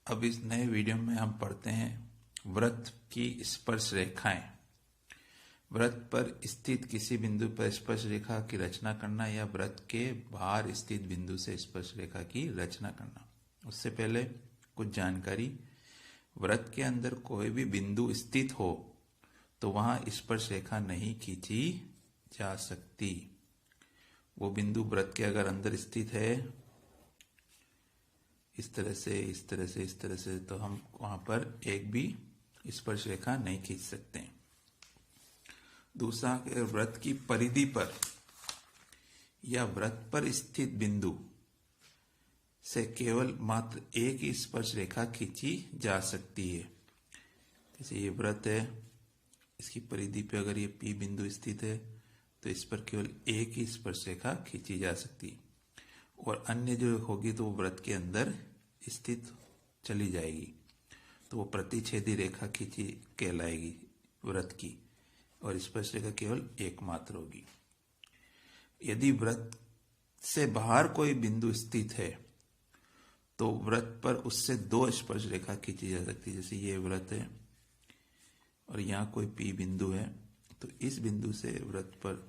अब इस नए वीडियो में हम पढ़ते हैं वृत्त की स्पर्श रेखाएं। वृत्त पर स्थित किसी बिंदु पर स्पर्श रेखा की रचना करना या वृत्त के बाहर स्थित बिंदु से स्पर्श रेखा की रचना करना। उससे पहले कुछ जानकारी। वृत्त के अंदर कोई भी बिंदु स्थित हो तो वहां स्पर्श रेखा नहीं खींची जा सकती। वो बिंदु वृत्त के अगर अंदर स्थित है इस तरह से, इस तरह से, इस तरह से, तो हम वहां पर एक भी स्पर्श रेखा नहीं खींच सकते। दूसरा, वृत्त की परिधि पर या वृत्त पर स्थित बिंदु से केवल मात्र एक ही स्पर्श रेखा खींची जा सकती है। जैसे ये वृत्त है, इसकी परिधि पे अगर ये P बिंदु स्थित है तो इस पर केवल एक ही स्पर्श रेखा खींची जा सकती है, और अन्य जो होगी तो वो वृत्त के अंदर स्थित चली जाएगी, तो वो प्रतिच्छेदी रेखा खींची कहलाएगी वृत्त की, और स्पर्श रेखा केवल एकमात्र होगी। यदि वृत्त से बाहर कोई बिंदु स्थित है तो वृत्त पर उससे दो स्पर्श रेखा खींची जा सकती है। जैसे ये वृत्त है और यहाँ कोई P बिंदु है, तो इस बिंदु से वृत्त पर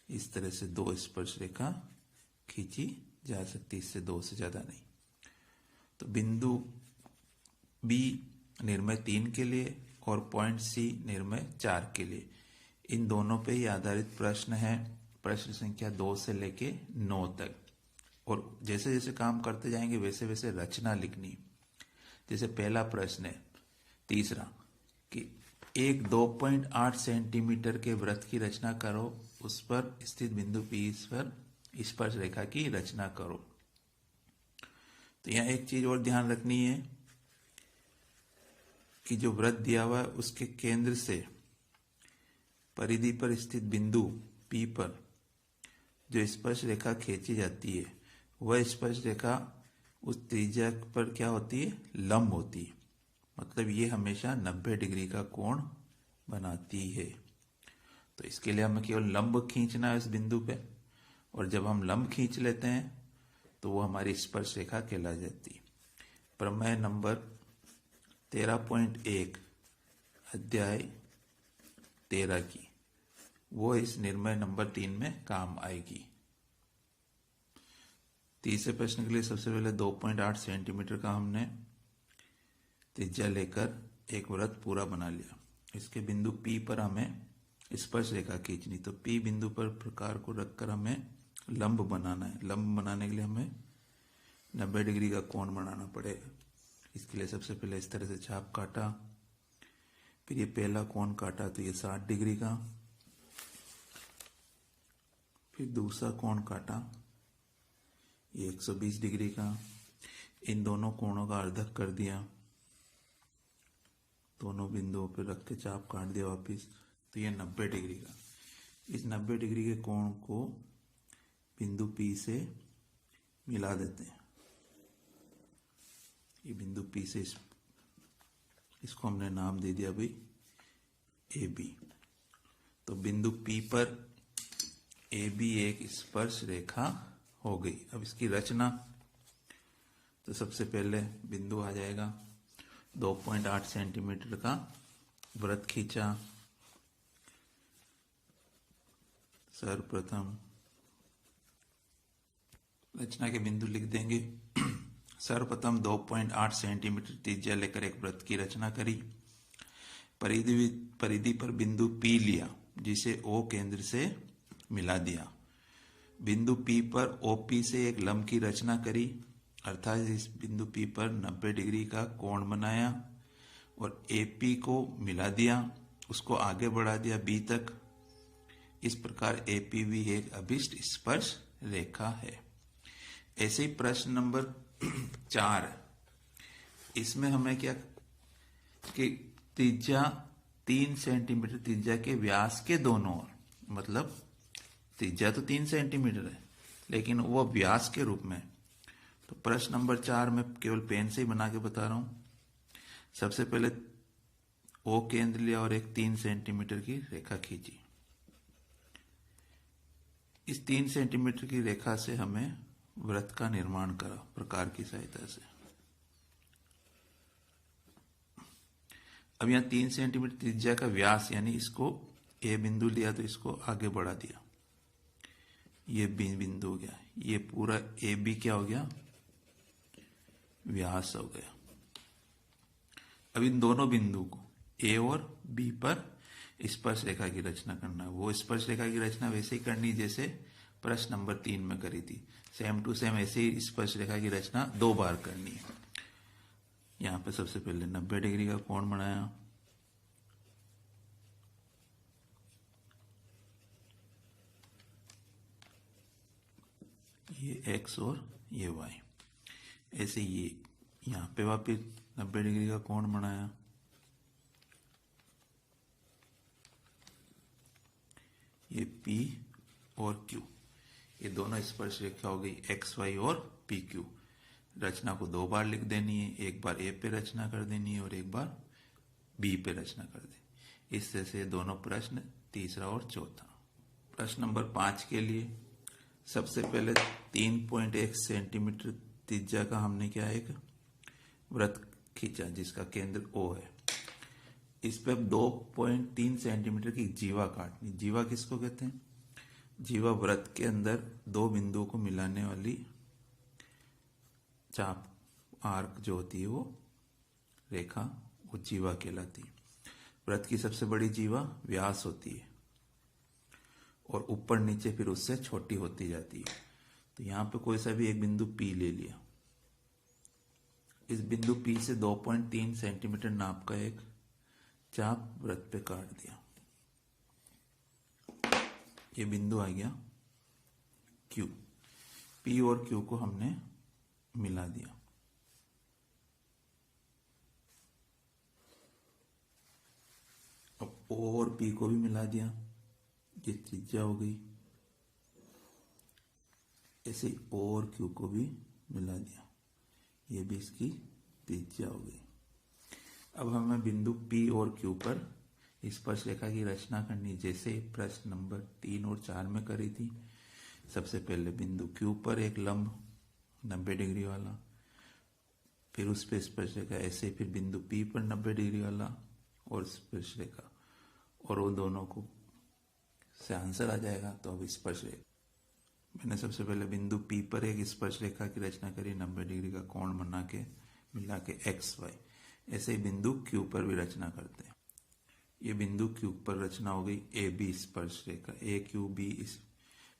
इस तरह से दो स्पर्श रेखा खींची जा सकती है, इससे दो से ज्यादा नहीं। तो बिंदु B निर्मय 3 के लिए और पॉइंट C निर्मय 4 के लिए, इन दोनों पे ही आधारित प्रश्न है। प्रश्न संख्या 2 से लेके 9 तक, और जैसे जैसे काम करते जाएंगे वैसे वैसे रचना लिखनी। जैसे पहला प्रश्न है, तीसरा, कि एक 2.8 सेंटीमीटर के वृत्त की रचना करो, उस पर स्थित बिंदु P पर स्पर्श रेखा की रचना करो। तो यहाँ एक चीज और ध्यान रखनी है कि जो वृत्त दिया हुआ है उसके केंद्र से परिधि पर स्थित बिंदु P पर जो स्पर्श रेखा खींची जाती है वह स्पर्श रेखा उस त्रिज्या पर क्या होती है, लंब होती है। मतलब ये हमेशा 90 डिग्री का कोण बनाती है। तो इसके लिए हमें केवल लंब खींचना है इस बिंदु पे, और जब हम लंब खींच लेते हैं तो वो हमारी स्पर्श रेखा कहला जाती है। प्रमेय नंबर 13.1 अध्याय 13 की वो इस निर्णय नंबर 3 में काम आएगी। तीसरे प्रश्न के लिए सबसे पहले 2.8 सेंटीमीटर का हमने त्रिज्या लेकर एक वृत्त पूरा बना लिया। इसके बिंदु P पर हमें स्पर्श रेखा खींचनी, तो P बिंदु पर प्रकार को रखकर हमें लंब बनाना है। लंब बनाने के लिए हमें 90 डिग्री का कोण बनाना पड़ेगा। इसके लिए सबसे पहले इस तरह से छाप काटा, फिर ये पहला कोण काटा तो ये 60 डिग्री का, फिर दूसरा कोण काटा ये 120 डिग्री का। इन दोनों कोणों का अर्धक कर दिया, दोनों बिंदुओं पर रख के चाप काट दिया वापिस, तो ये 90 डिग्री का। इस 90 डिग्री के कोण को बिंदु P से मिला देते हैं। ये बिंदु P से इसको हमने नाम दे दिया भाई AB। तो बिंदु P पर AB एक स्पर्श रेखा हो गई। अब इसकी रचना, तो सबसे पहले बिंदु आ जाएगा, 2.8 सेंटीमीटर का वृत्त खींचा। सर्वप्रथम रचना के बिंदु लिख देंगे। सर्वप्रथम 2.8 सेंटीमीटर त्रिज्या लेकर एक वृत्त की रचना करी। परिधि पर बिंदु P लिया जिसे O केंद्र से मिला दिया। बिंदु P पर OP से एक लंब की रचना करी, अर्थात इस बिंदु P पर 90 डिग्री का कोण बनाया और AP को मिला दिया, उसको आगे बढ़ा दिया B तक। इस प्रकार AP भी एक अभिष्ट स्पर्श रेखा है। ऐसे ही प्रश्न नंबर 4, इसमें हमें क्या कि त्रिज्या 3 सेंटीमीटर त्रिज्या के व्यास के दोनों ओर, मतलब त्रिज्या तो 3 सेंटीमीटर है लेकिन वो व्यास के रूप में। तो प्रश्न नंबर 4 में केवल पेन से ही बना के बता रहा हूं। सबसे पहले O केंद्र लिया और एक 3 सेंटीमीटर की रेखा खींची। इस 3 सेंटीमीटर की रेखा से हमें वृत्त का निर्माण करा प्रकार की सहायता से। अब यहाँ 3 सेंटीमीटर त्रिज्या का व्यास, यानी इसको ए बिंदु लिया तो इसको आगे बढ़ा दिया, ये बी बिंदु हो गया, ये पूरा ए बी क्या हो गया, व्यास हो गया। अब इन दोनों बिंदु को ए और बी पर स्पर्श रेखा की रचना करना है। वो स्पर्श रेखा की रचना वैसे ही करनी जैसे प्रश्न नंबर 3 में करी थी, सेम टू सेम ऐसे ही स्पर्श रेखा की रचना 2 बार करनी है। यहां पे सबसे पहले 90 डिग्री का कोण बनाया, ये एक्स और ये वाई, ऐसे ये यहां पे वापिस 90 डिग्री का कोण बनाया, ये P और Q, ये दोनों स्पर्श रेखा हो गई एक्स वाई और पी क्यू। रचना को 2 बार लिख देनी है, एक बार ए पे रचना कर देनी है और एक बार बी पे रचना कर देनी। इस तरह से दोनों प्रश्न, तीसरा और चौथा। प्रश्न नंबर 5 के लिए सबसे पहले 3.1 सेंटीमीटर त्रिज्या का हमने क्या एक वृत्त खींचा जिसका केंद्र O है। इस पे अब 2.3 सेंटीमीटर की जीवा काटनी। जीवा किसको कहते हैं? जीवा वृत्त के अंदर 2 बिंदुओं को मिलाने वाली चाप, आर्क जो होती है वो रेखा, वो जीवा कहलाती है। वृत्त की सबसे बड़ी जीवा व्यास होती है और ऊपर नीचे फिर उससे छोटी होती जाती है। तो यहां पे कोई सा भी एक बिंदु P ले लिया, इस बिंदु P से 2.3 सेंटीमीटर नाप का एक चाप वृत्त पे काट दिया। ये बिंदु आ गया Q। P और Q को हमने मिला दिया। अब O और P को भी मिला दिया, ये त्रिज्या हो गई। ऐसे O और Q को भी मिला दिया, ये भी इसकी त्रिज्या हो गई। अब हमें बिंदु P और Q पर स्पर्श रेखा की रचना करनी जैसे प्रश्न नंबर 3 और 4 में करी थी। सबसे पहले बिंदु Q पर एक लंब 90 डिग्री वाला, फिर उस पर स्पर्श रेखा, ऐसे फिर बिंदु P पर 90 डिग्री वाला और स्पर्श रेखा, और वो दोनों को से आंसर आ जाएगा। तो अब स्पर्श रेखा, मैंने सबसे पहले बिंदु P पर एक स्पर्श रेखा की रचना करी 90 डिग्री का कोण बना के मिला के एक्स वाई। ऐसे ही बिंदु Q पर भी रचना करते हैं। ये बिंदु Q पर रचना हो गई ए बी स्पर्श रेखा, ए क्यू बी इस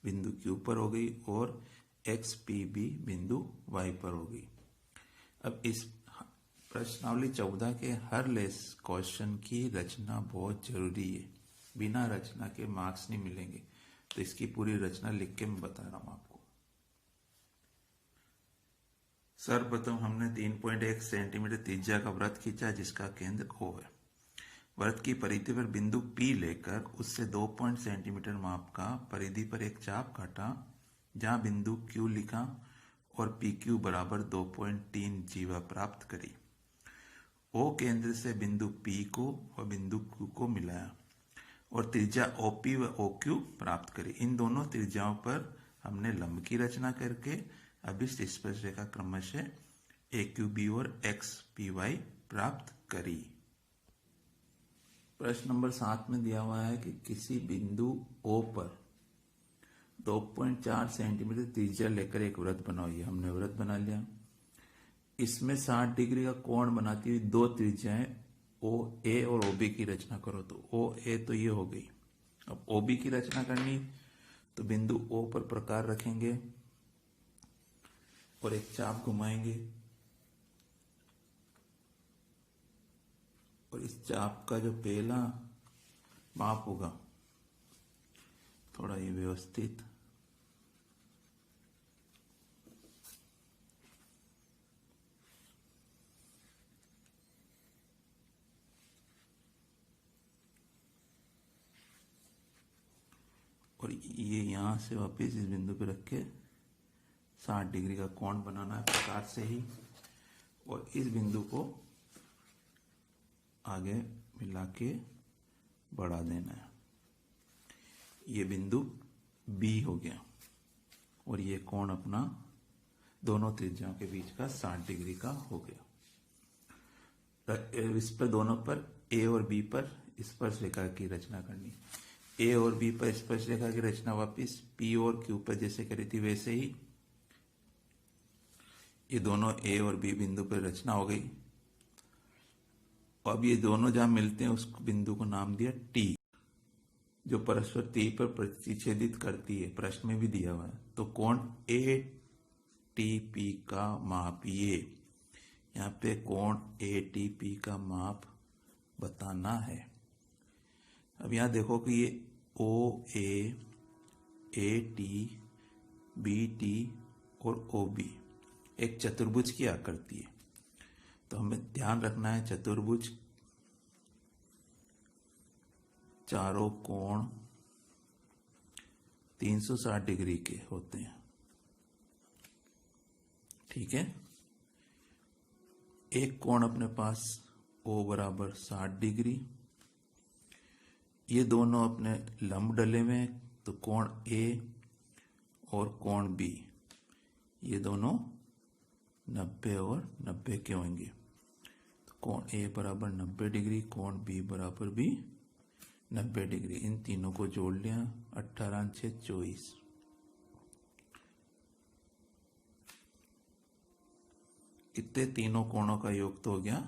बिंदु Q पर हो गई और एक्स पी बी बिंदु Y पर हो गई। अब इस प्रश्नावली 14 के हर लेस क्वेश्चन की रचना बहुत जरूरी है, बिना रचना के मार्क्स नहीं मिलेंगे। तो इसकी पूरी रचना लिख के मैं बता रहा हूं आपको। सर्वप्रथम हमने 3.1 सेंटीमीटर त्रिज्या का वृत्त खींचा जिसका केंद्र O है। वृत्त की परिधि पर बिंदु P लेकर उससे 2 सेंटीमीटर माप का परिधि पर एक चाप काटा जहां बिंदु Q लिखा और PQ बराबर 2.3 जीवा प्राप्त करी। O केंद्र से बिंदु P को और बिंदु Q को मिलाया और त्रिज्या OP व OQ प्राप्त करी। इन दोनों त्रिज्याओं पर हमने लंब की रचना करके अभिष्ट स्पर्श रेखा क्रमशः AQB और XPY प्राप्त करी। प्रश्न नंबर 7 में दिया हुआ है कि किसी बिंदु O पर 2.4 सेंटीमीटर त्रिज्या लेकर एक वृत्त बनाओ। ये हमने वृत्त बना लिया। इसमें 60 डिग्री का कोण बनाती हुई 2 त्रिज्याएं OA और OB की रचना करो। तो OA तो ये हो गई। अब OB की रचना करनी तो बिंदु O पर प्रकार रखेंगे और एक चाप घुमाएंगे और इस चाप का जो पहला माप होगा, थोड़ा ये व्यवस्थित, और ये यहां से वापस इस बिंदु पे रख के 60 डिग्री का कोण बनाना है प्रकार से ही, और इस बिंदु को आगे मिला के बढ़ा देना है। ये बिंदु B हो गया और ये कोण अपना दोनों त्रिज्याओं के बीच का 60 डिग्री का हो गया। इस पर दोनों पर ए और बी पर स्पर्श रेखा की रचना करनी। ए और बी पर स्पर्श रेखा की रचना वापिस पी और क्यू पर जैसे करी थी वैसे ही ये दोनों ए और बी बिंदु पर रचना हो गई। अब ये दोनों जहां मिलते हैं उस बिंदु को नाम दिया टी, जो परस्पर टी पर प्रतिच्छेदित करती है, प्रश्न में भी दिया हुआ है। तो कोण ए टी पी का मापिए, यहाँ पे कोण ए टी पी का माप बताना है। अब यहाँ देखो कि ये ओ ए टी बी टी और ओ बी एक चतुर्भुज की आकृति है। तो हमें ध्यान रखना है चतुर्भुज चारों कोण 360 डिग्री के होते हैं, ठीक है। एक कोण अपने पास O बराबर 60 डिग्री, ये दोनों अपने लंब डले हुए हैं, तो कोण A और कोण B ये दोनों 90 और 90 के होंगे। तो कोण A बराबर 90 डिग्री, कोण B बराबर भी 90 डिग्री। इन तीनों को जोड़ लिया, 18 6 24। इतने तीनों कोणों का योग तो हो गया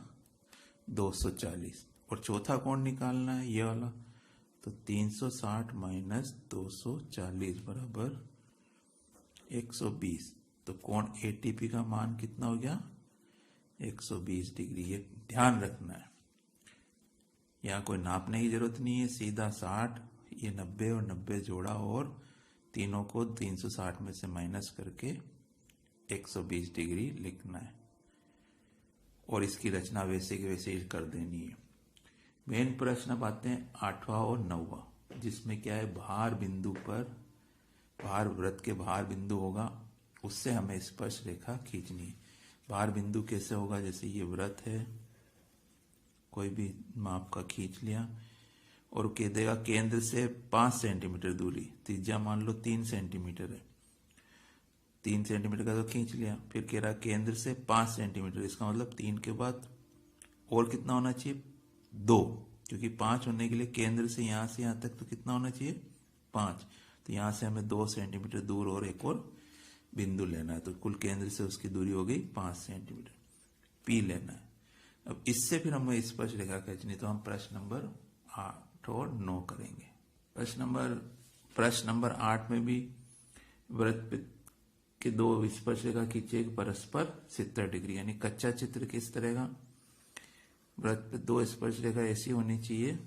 240। और चौथा कोण निकालना है ये वाला, तो 360 माइनस 240 बराबर 120। तो कोण एटीपी का मान कितना हो गया 120 डिग्री। ये ध्यान रखना है, यहाँ कोई नापने की जरूरत नहीं है, सीधा 60 ये 90 और 90 जोड़ा और तीनों को 360 में से माइनस करके 120 डिग्री लिखना है और इसकी रचना वैसे की वैसे ही कर देनी है। मेन प्रश्न अब आते हैं 8वां और 9वां, जिसमें क्या है भार बिंदु पर, भार वृत्त के भार बिंदु होगा, उससे हमें स्पर्श रेखा खींचनी है। भार बिंदु कैसे होगा, जैसे ये वृत्त है, कोई भी माप का खींच लिया और कह देगा केंद्र से 5 सेंटीमीटर दूरी, त्रिज्या मान लो 3 सेंटीमीटर है, 3 सेंटीमीटर का तो खींच लिया। फिर कह रहा केंद्र से 5 सेंटीमीटर, इसका मतलब 3 के बाद और कितना होना चाहिए 2, क्योंकि 5 होने के लिए केंद्र से यहां तक तो कितना होना चाहिए 5। तो यहां से हमें 2 सेंटीमीटर दूर और एक और बिंदु लेना है, तो कुल केंद्र से उसकी दूरी हो गई 5 सेंटीमीटर, पी लेना है। अब इससे फिर हमें स्पर्श रेखा खींचनी, तो हम प्रश्न नंबर 8 और 9 करेंगे। प्रश्न नंबर 8 में भी वृत्त के 2 स्पर्श रेखा खींचे परस्पर 70 डिग्री, यानी कच्चा चित्र किस तरह का, वृत्त पे 2 स्पर्श रेखा ऐसी होनी चाहिए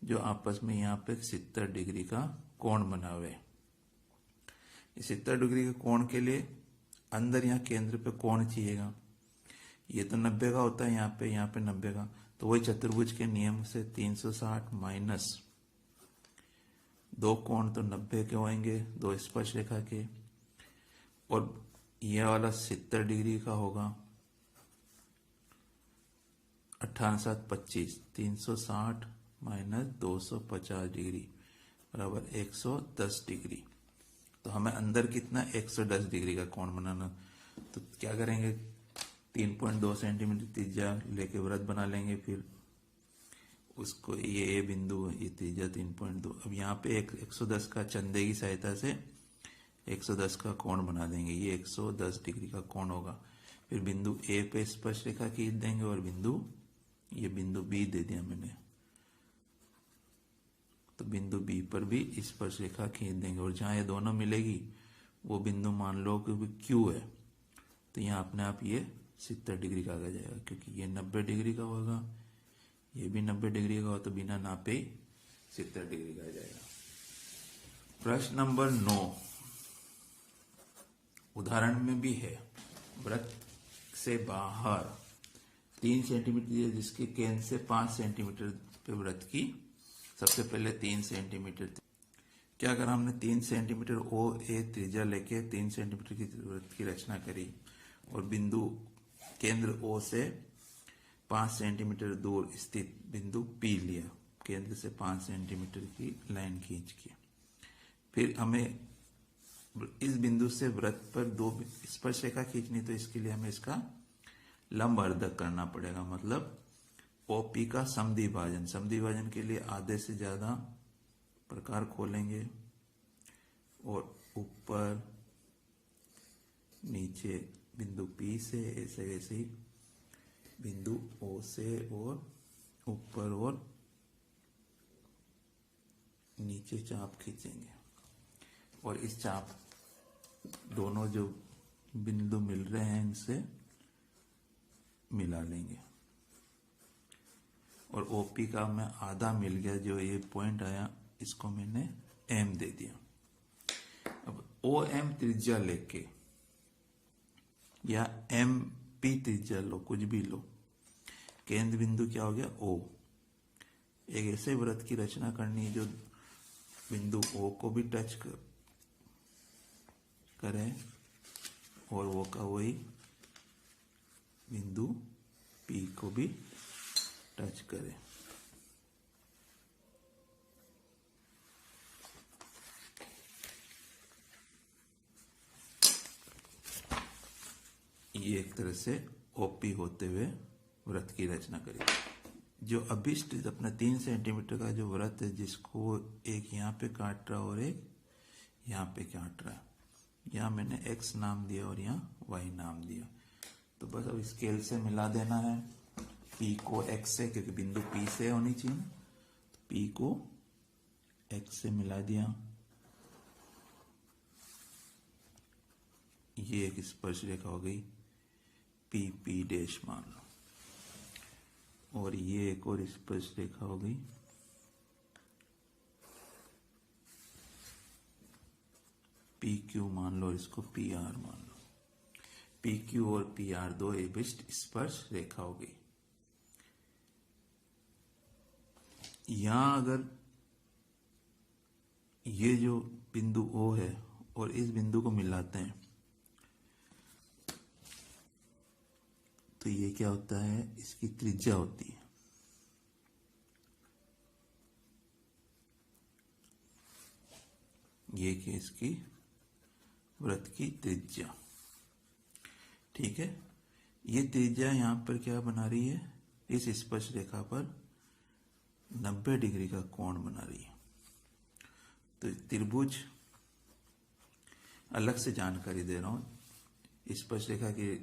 जो आपस में यहाँ पे 70 डिग्री का कोण बना हुआ है। 70 डिग्री के कोण के लिए अंदर यहाँ केंद्र पे कोण चाहिएगा, ये तो 90 का होता है यहाँ पे 90 का, तो वही चतुर्भुज के नियम से 360 माइनस 2 कोण तो 90 के होंगे 2 स्पर्श रेखा के, और यह वाला 70 डिग्री का होगा, 18 7 25, 360 माइनस 250 डिग्री बराबर 110 डिग्री। तो हमें अंदर कितना 110 डिग्री का कोण बनाना, तो क्या करेंगे 3.2 सेंटीमीटर त्रिज्या लेके वृत्त बना लेंगे, फिर उसको ये बिंदु ये त्रिज्या 3.2। अब यहाँ पे 110 का चंदे की सहायता से 110 का कोण बना देंगे, ये 110 डिग्री का कोण होगा। फिर बिंदु ए पे स्पर्श रेखा खींच देंगे और ये बिंदु बी दे दिया मैंने, तो बिंदु बी पर भी स्पर्श रेखा खींच देंगे, और जहां ये दोनों मिलेगी वो बिंदु मान लो कि क्यू है, तो यहाँ अपने आप ये 70 डिग्री का आ जाएगा, क्योंकि ये 90 डिग्री का होगा, ये भी 90 डिग्री का हो, तो बिना नापे 70 डिग्री का आ जाएगा। प्रश्न नंबर 9 उदाहरण में भी है, वृत्त से बाहर 3 सेंटीमीटर जिसके केंद्र से 5 सेंटीमीटर पे वृत्त की, सबसे पहले 3 सेंटीमीटर क्या करा हमने 3 सेंटीमीटर ओ ए त्रिज्या लेके 3 सेंटीमीटर की वृत्त की रचना करी, और बिंदु केंद्र ओ से 5 सेंटीमीटर दूर स्थित बिंदु पी लिया, केंद्र से 5 सेंटीमीटर की लाइन खींच के। फिर हमें इस बिंदु से वृत्त पर 2 स्पर्श रेखा खींचनी, तो इसके लिए हमें इसका लंब अर्धक करना पड़ेगा, मतलब ओपी का समद्वि भाजन, समद्वि भाजन के लिए आधे से ज्यादा प्रकार खोलेंगे और ऊपर नीचे बिंदु पी से ऐसे ऐसे ही बिंदु ओ से और ऊपर और नीचे चाप खींचेंगे और इस चाप दोनों जो बिंदु मिल रहे हैं इनसे मिला लेंगे और ओपी का मैं आधा मिल गया, जो ये पॉइंट आया इसको मैंने एम दे दिया। अब ओ एम त्रिज्या लेके या एम पी त्रिज्या लो, कुछ भी लो, केंद्र बिंदु क्या हो गया ओ। एक ऐसे वृत्त की रचना करनी है जो बिंदु ओ को भी टच करे और वो का वही बिंदु पी को भी टच करे। ये एक तरह से ओपी होते हुए वृत्त की रचना करेगी। जो अभिष्ट अपना 3 सेंटीमीटर का जो वृत्त है, जिसको एक यहाँ पे काट रहा और एक यहाँ पे काट रहा है, यहाँ मैंने x नाम दिया और यहाँ y नाम दिया। तो बस अब स्केल से मिला देना है p को x से, क्योंकि बिंदु p से होनी चाहिए, तो p को x से मिला दिया। ये एक स्पर्श रेखा हो गई, पी पी डैश मान लो, और ये एक और स्पर्श रेखा हो गई पी क्यू मान लो, इसको पी आर मान लो। पी क्यू और पी आर दो अभिष्ट स्पर्श रेखा हो गई। यहां अगर ये जो बिंदु ओ है और इस बिंदु को मिलाते हैं तो ये क्या होता है, इसकी त्रिज्या होती है। ये कि इसकी वृत्त की त्रिज्या, ठीक है। ये त्रिज्या यहां पर क्या बना रही है, इस स्पर्श रेखा पर 90 डिग्री का कोण बना रही है। तो त्रिभुज अलग से जानकारी दे रहा हूं। स्पर्श रेखा की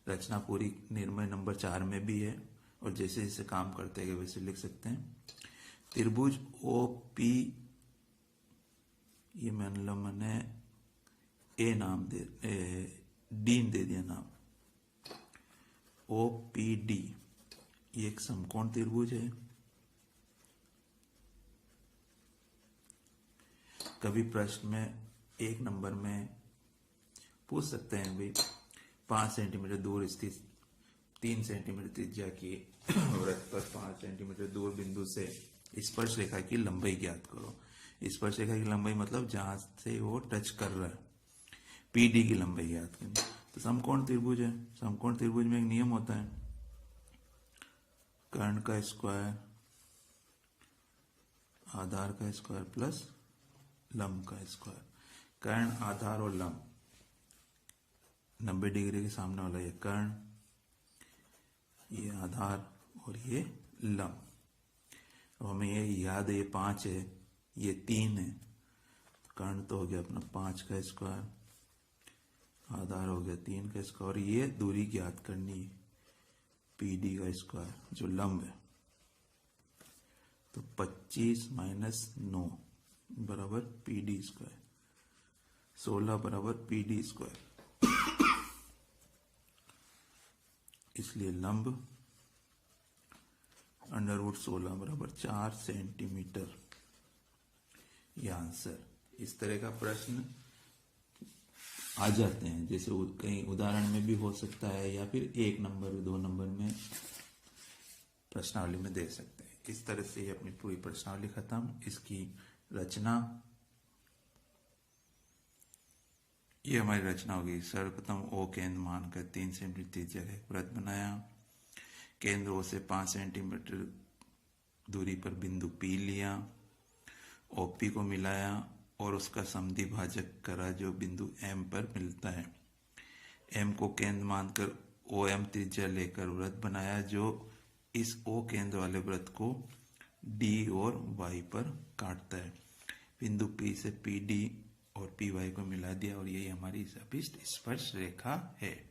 रचना पूरी निर्णय नंबर 4 में भी है और जैसे जैसे काम करते हैं वैसे लिख सकते हैं। त्रिभुज ओ पी, ये मैंने ए नाम दे डी दे दिया नाम, ओ पी डी, ये एक समकोण त्रिभुज है। कभी प्रश्न में 1 नंबर में पूछ सकते हैं भाई 5 सेंटीमीटर दूर स्थित 3 सेंटीमीटर त्रिज्या की वृत्त पर 5 सेंटीमीटर दूर बिंदु से स्पर्श रेखा की लंबाई ज्ञात करो। स्पर्श रेखा की लंबाई मतलब जहां से वो टच कर रहा है, पीडी की लंबाई ज्ञात करनी। तो समकोण त्रिभुज है, समकोण त्रिभुज में एक नियम होता है, कर्ण का स्क्वायर आधार का स्क्वायर प्लस लंब का स्क्वायर। कर्ण, आधार और लंब 90 डिग्री के सामने वाला ये कर्ण, ये आधार और ये लंब। अब हमें ये याद है, ये 5 है, ये 3 है। कर्ण तो हो गया अपना 5 का स्क्वायर, आधार हो गया 3 का स्क्वायर, ये दूरी ज्ञात करनी है पीडी का स्क्वायर जो लंब है। तो 25 माइनस 9 बराबर पीडी स्क्वायर, 16 बराबर पीडी स्क्वायर। इसलिए लंब √16 बराबर 4 सेंटीमीटर, यह आंसर। इस तरह का प्रश्न आ जाते हैं, जैसे कहीं उदाहरण में भी हो सकता है या फिर 1 नंबर 2 नंबर में प्रश्नावली में दे सकते हैं। इस तरह से ये अपनी पूरी प्रश्नावली खत्म। इसकी रचना, ये हमारी रचना होगी। सर्वप्रथम ओ केंद्र मानकर 3 सेंटीमीटर त्रिज्या का एक वृत्त बनाया। केंद्र ओ से 5 सेंटीमीटर दूरी पर बिंदु पी लिया, ओपी को मिलाया और उसका समद्वि भाजक करा जो बिंदु एम पर मिलता है। एम को केंद्र मानकर ओ एम त्रिज्या लेकर वृत्त बनाया जो इस O केंद्र वाले वृत्त को D और Y पर काटता है। बिंदु P से PD और PY को मिला दिया और यही हमारी अभिष्ट स्पर्श रेखा है।